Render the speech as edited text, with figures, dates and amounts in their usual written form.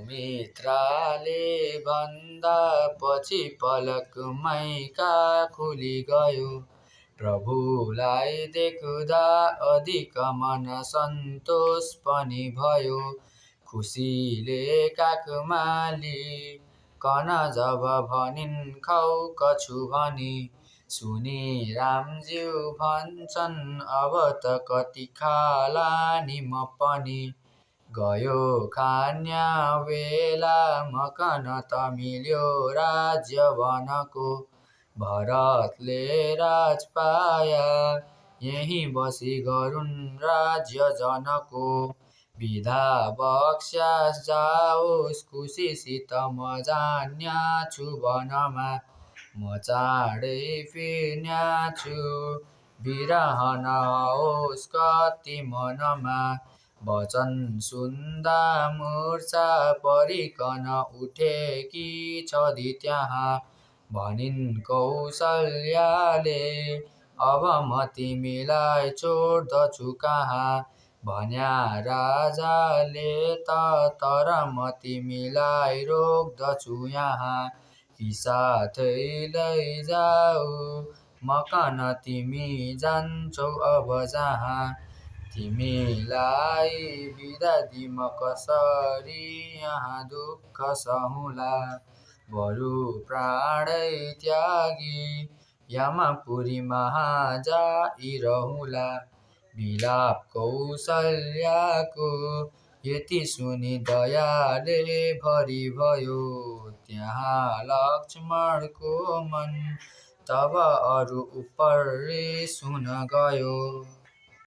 सुमित्राले भन्दा पछि पलकमै काख खुली गयो। प्रभुलाई देख्दा अधिक मन सन्तोष पनि भयो। खुसीले काखमा लिकन जब भनिन् खाऊ कछु भनी, सुनि रामज्यू भन्छन् अब त कति खाला नि म पनि। गयो खान्या बेला मकन त मिल्यो राज्य वनको। भरतले राज पाया यहीँ बसी गरून् राज्य जनको। बिदा बक्स्यास जाओस् खुसीसित म जान्या छु वनमा। म चाँडै फिर्न्या छु बिरह नहोस् कति मनमा। वचन सुन्दा मुर्छा परिकन उठेकी छदी त्यहाँ। भनिन् कौसल्याले अब म तिमीलाई छोड्दछु कहाँ। भन्या राजाले तर म तिमीलाई रोक्दछु यहाँ। कि साथै लैजाऊ मकन तिमी जान्छौ अब जहाँ। तिमीलाई बिदा दिई म कसरी यहाँ दुःख सहुला। बरु प्राणै त्यागी यमपुरीमा जाइरहुला। विलाप कौसल्याको यति सुनि दयाले भरि भयो। त्यहाँ लक्ष्मणको मन तब अरु उपर रिस हुन गयो।